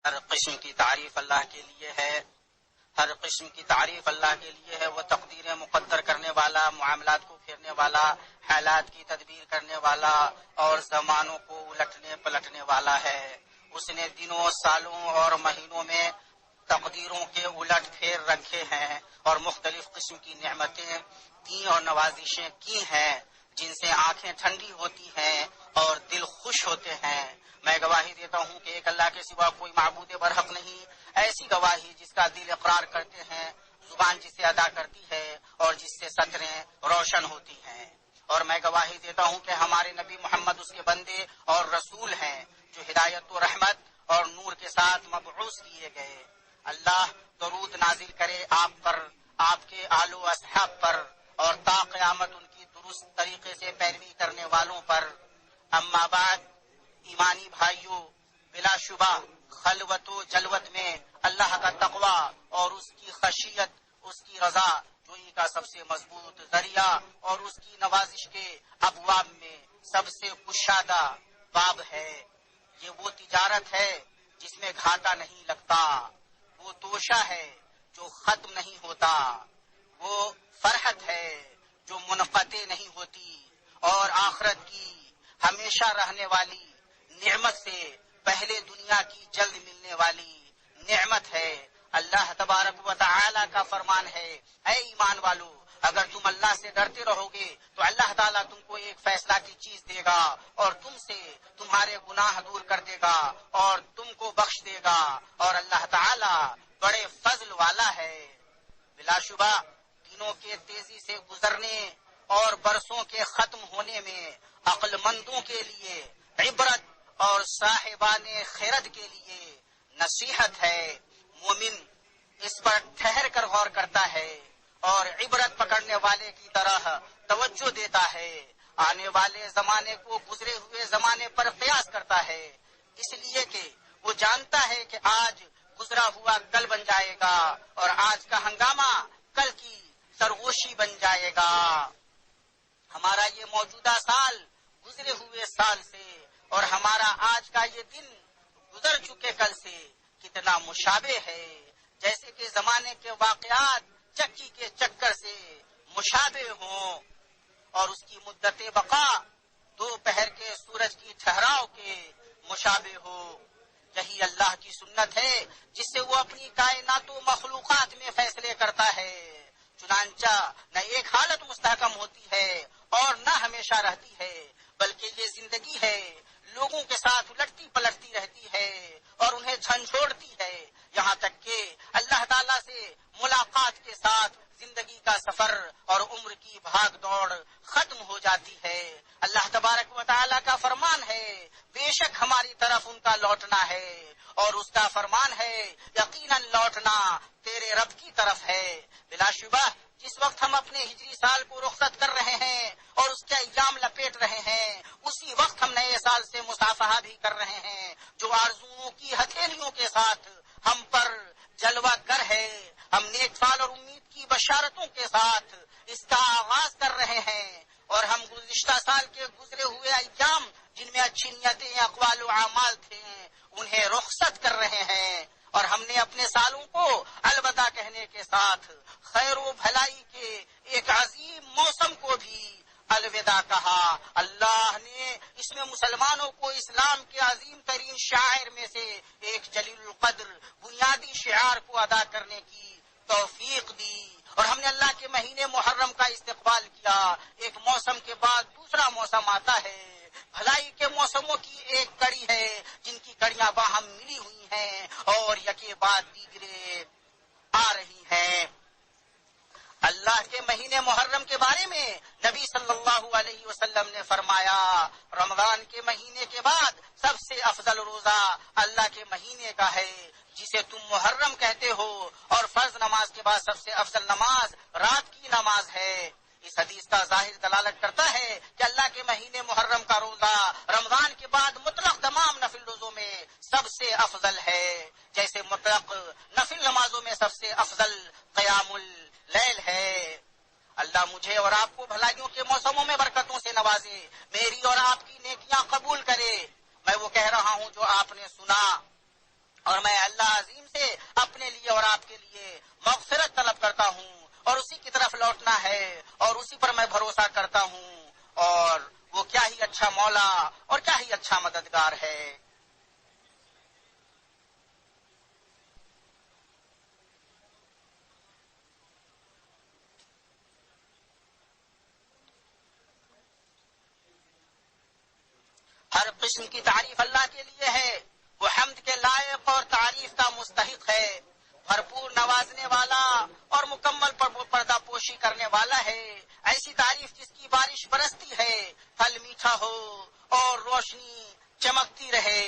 ہر قسم کی تعریف اللہ کے لیے ہے، ہر قسم کی تعریف اللہ کے لیے ہے۔ وہ تقدیر مقدر کرنے والا، معاملات کو پھیرنے والا، حالات کی تدبیر کرنے والا اور زمانوں کو الٹنے پلٹنے والا ہے۔ اس نے دنوں، سالوں اور مہینوں میں تقدیروں کے الٹ پھیر رکھے ہیں اور مختلف قسم کی نعمتیں دی اور نوازشیں کی ہیں جن سے آنکھیں ٹھنڈی ہوتی ہیں اور دل خوش ہوتے ہیں۔ میں گواہی دیتا ہوں کہ ایک اللہ کے سوا کوئی معبود برحق نہیں، ایسی گواہی جس کا دل اقرار کرتے ہیں، زبان جسے ادا کرتی ہے اور جس سے سطریں روشن ہوتی ہیں۔ اور میں گواہی دیتا ہوں کہ ہمارے نبی محمد اس کے بندے اور رسول ہیں جو ہدایت و رحمت اور نور کے ساتھ مبعوث کیے گئے۔ اللہ درود نازل کرے آپ پر، آپ کے آل و اصحاب پر اور تا قیامت ان کی درست طریقے سے پیروی کرنے والوں پر۔ اما بعد، ایمانی بھائیوں، بلا شبہ خلوت و جلوت میں اللہ کا تقوی اور اس کی خشیت، اس کی رضا جوئی کا سب سے مضبوط ذریعہ اور اس کی نوازش کے ابواب میں سب سے کشادہ باب ہے۔ یہ وہ تجارت ہے جس میں گھاٹا نہیں لگتا، وہ توشہ ہے جو ختم نہیں ہوتا، وہ فرحت ہے جو منقطع نہیں ہوتی، اور آخرت کی ہمیشہ رہنے والی نعمت سے پہلے دنیا کی جلد ملنے والی نعمت ہے۔ اللہ تبارک و تعالی کا فرمان ہے، اے ایمان والو، اگر تم اللہ سے ڈرتے رہو گے تو اللہ تعالیٰ تم کو ایک فیصلہ کی چیز دے گا اور تم سے تمہارے گناہ دور کر دے گا اور تم کو بخش دے گا، اور اللہ تعالیٰ بڑے فضل والا ہے۔ بلا شبہ دنوں کے تیزی سے گزرنے اور برسوں کے ختم ہونے میں عقل مندوں کے لیے عبرت اور صاحبان خیرت کے لیے نصیحت ہے۔ مومن اس پر ٹھہر کر غور کرتا ہے اور عبرت پکڑنے والے کی طرح توجہ دیتا ہے، آنے والے زمانے کو گزرے ہوئے زمانے پر قیاس کرتا ہے، اس لیے کہ وہ جانتا ہے کہ آج گزرا ہوا کل بن جائے گا اور آج کا ہنگامہ کل کی سرگوشی بن جائے گا۔ ہمارا یہ موجودہ سال گزرے ہوئے سال سے اور ہمارا آج کا یہ دن گزر چکے کل سے کتنا مشابہ ہے، جیسے کہ زمانے کے واقعات چکی کے چکر سے مشابہ ہوں اور اس کی مدت بقا دوپہر کے سورج کی ٹھہراؤ کے مشابہ ہو۔ یہی اللہ کی سنت ہے جس سے وہ اپنی کائنات و مخلوقات میں فیصلے کرتا ہے۔ چنانچہ نہ ایک حالت مستحکم ہوتی ہے اور نہ ہمیشہ رہتی ہے، بلکہ یہ زندگی ہے، لوگوں کے ساتھ الٹتی پلٹتی رہتی ہے اور انہیں جھنجھوڑتی ہے، یہاں تک کہ اللہ تعالیٰ سے ملاقات کے ساتھ زندگی کا سفر اور عمر کی بھاگ دوڑ ختم ہو جاتی ہے۔ اللہ تبارک و تعالیٰ کا فرمان ہے، بے شک ہماری طرف ان کا لوٹنا ہے، اور اس کا فرمان ہے یقیناً لوٹنا تیرے رب کی طرف ہے۔ بلا شبہ جس وقت ہم اپنے ہجری سال کو رخصت کر رہے ہیں اور اس کے ایام لپیٹ رہے ہیں، اسی وقت ہم نئے سال سے مصافحہ بھی کر رہے ہیں، جو آرزوؤں کی ہتھیلیوں کے ساتھ ہم پر جلوہ گر ہے۔ ہم نیک سال اور امید کی بشارتوں کے ساتھ اس کا آغاز کر رہے ہیں، اور ہم گزشتہ سال کے گزرے ہوئے ایام جن میں اچھی نیتیں، اقوال و اعمال تھے، انہیں رخصت کر رہے ہیں، اور ہم نے اپنے سالوں کو الوداع کہنے کے ساتھ خیر و بھلائی کے ایک عظیم موسم کو بھی الوداع کہا۔ اللہ نے اس میں مسلمانوں کو اسلام کے عظیم ترین شاعر میں سے ایک جلیل القدر بنیادی شعار کو ادا کرنے کی توفیق دی، اور ہم نے اللہ کے مہینے محرم کا استقبال کیا۔ ایک موسم کے بعد دوسرا موسم آتا ہے، بھلائی کے موسموں کی ایک کڑی ہے جن کی کڑیاں باہم ملی ہوئی ہیں اور یکے بعد دیگرے آ رہی ہیں۔ اللہ کے مہینے محرم کے بارے میں نبی صلی اللہ علیہ وسلم نے فرمایا، رمضان کے مہینے کے بعد سب سے افضل روزہ اللہ کے مہینے کا ہے جسے تم محرم کہتے ہو، اور فرض نماز کے بعد سب سے افضل نماز رات کی نماز ہے۔ اس حدیث کا ظاہر دلالت کرتا ہے کہ اللہ کے مہینے محرم کا روزہ رمضان کے بعد مطلق تمام نفل روزوں میں سب سے افضل ہے، جیسے مطلق نفل نمازوں میں سب سے افضل قیام اللیل ہے۔ اللہ مجھے اور آپ کو بھلائیوں کے موسموں میں برکتوں سے نوازے، میری اور آپ کی نیکیاں قبول کرے۔ میں وہ کہہ رہا ہوں جو آپ نے سنا، اور میں اللہ عظیم سے اپنے لیے اور آپ کے لیے مغفرت طلب کرتا ہوں، اور اسی کی طرف لوٹنا ہے، اور اسی پر میں بھروسہ کرتا ہوں، اور وہ کیا ہی اچھا مولا اور کیا ہی اچھا مددگار ہے۔ ہر قسم کی تعریف اللہ کے لیے ہے، وہ حمد کے لائق اور تعریف کا مستحق ہے، بھرپور نوازنے والا اور مکمل پردہ پوشی کرنے والا ہے۔ ایسی تعریف جس کی بارش برستی ہے، پھل میٹھا ہو اور روشنی چمکتی رہے،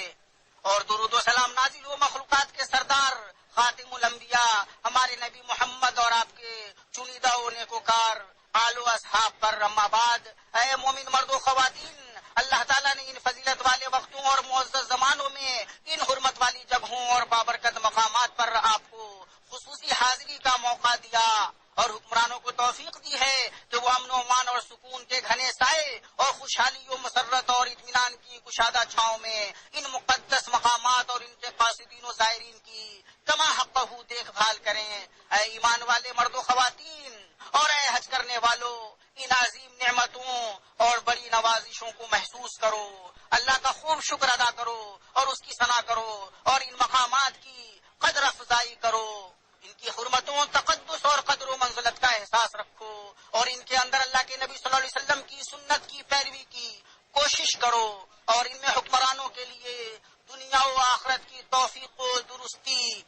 اور درود و سلام نازل ہو مخلوقات کے سردار خاتم الانبیاء ہمارے نبی محمد اور آپ کے چنیدہ و نیکوکار آل و اصحاب پر۔ اما بعد، اے مومن مرد و خواتین، اللہ تعالیٰ نے ان فضیلت والے وقتوں اور معزز زمانوں میں ان حرمت والی جگہوں اور بابرکت مقامات پر آپ کو خصوصی حاضری کا موقع دیا، اور حکمرانوں کو توفیق دی ہے کہ وہ امن و امان اور سکون کے گھنے سائے اور خوشحالی و مسرت اور اطمینان کی کشادہ چھاؤں میں ان مقدس مقامات اور ان کے قاصدین و زائرین کی کما حقہ دیکھ بھال کریں۔ اے ایمان والے مرد و خواتین اور اے حج کرنے والوں، ان عظیم نعمتوں اور بڑی نوازشوں کو محسوس کرو، اللہ کا خوب شکر ادا کرو اور اس کی ثنا کرو، اور ان مقامات کی قدر افزائی کرو، ان کی حرمتوں، تقدس اور قدر و منزلت کا احساس رکھو، اور ان کے اندر اللہ کے نبی صلی اللہ علیہ وسلم کی سنت کی پیروی کی کوشش کرو، اور ان میں حکمرانوں کے لیے دنیا و آخرت کی توفیق و درستی،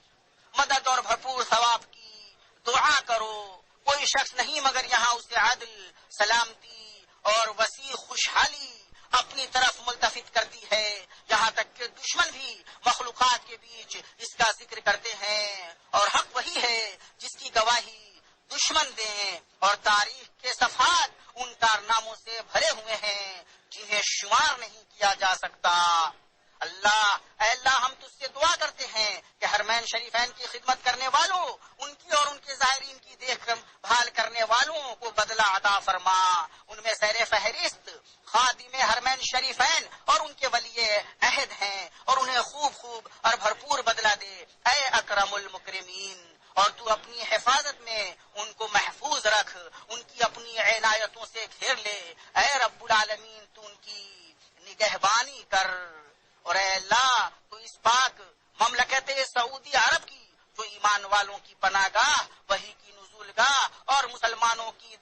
مدد اور بھرپور ثواب کی دعا کرو۔ کوئی شخص نہیں مگر یہاں اسے عدل، سلامتی اور وسیع خوشحالی اپنی طرف ملتفت کرتی ہے، یہاں تک کہ دشمن بھی مخلوقات کے بیچ اس کا ذکر کرتے ہیں، اور حق وہی ہے جس کی گواہی دشمن دیں، اور تاریخ کے صفحات ان کارناموں سے بھرے ہوئے ہیں جنہیں شمار نہیں کیا جا سکتا۔ اے اللہ، ہم تجھ سے دعا کرتے ہیں کہ حرمین شریفین کی خدمت کرنے والوں، ان کی اور ان کے زائرین کی دیکھ بھال کرنے والوں کو بدلہ عطا فرما، ان میں سیر فہرست خادم حرمین شریفین اور ان کے ولی عہد ہیں، اور انہیں خوب خوب اور بھرپور بدلہ دے، اے اکرم المکرمین، اور تو اپنی حفاظت میں ان کو محفوظ رکھ، ان کی اپنی عنایتوں سے گھیر لے، اے رب العالمین، تو ان کی نگہبانی کر، اور اے اللہ تو اس پاک مملکت سعودی عرب کی جو ایمان والوں کی پناہ گاہ، وحی کی نزول گاہ اور مسلمانوں کے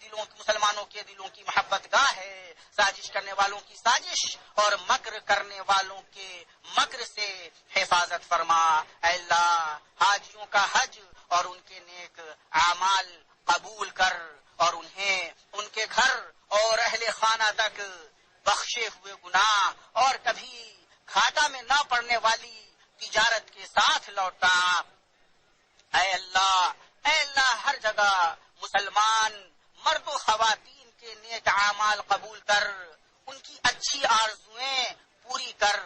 دلوں کی محبت گاہ ہے، سازش کرنے والوں کی سازش اور مکر کرنے والوں کے مکر سے حفاظت فرما۔ اے اللہ، حاجیوں کا حج اور ان کے نیک اعمال قبول کر، اور انہیں ان کے گھر اور اہل خانہ تک بخشے ہوئے گناہ اور کبھی گھاٹا میں نہ پڑنے والی تجارت کے ساتھ لوٹا۔ اے اللہ، ہر جگہ مسلمان مرد و خواتین کے نیک اعمال قبول کر، ان کی اچھی آرزوئیں پوری کر۔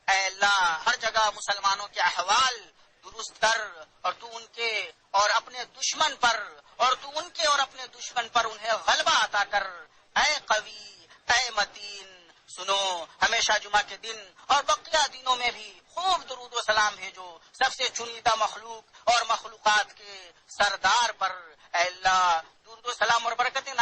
اے اللہ، ہر جگہ مسلمانوں کے احوال درست کر، اور تو ان کے اور اپنے دشمن پر انہیں غلبہ عطا کر۔ اے قوی، اے متین، سنو، ہمیشہ جمعہ کے دن اور بقیہ دنوں میں بھی خوب درود و سلام بھیجو سب سے چنیدہ مخلوق اور مخلوقات کے سردار پر۔ اے اللہ، درود و سلام اور برکتیں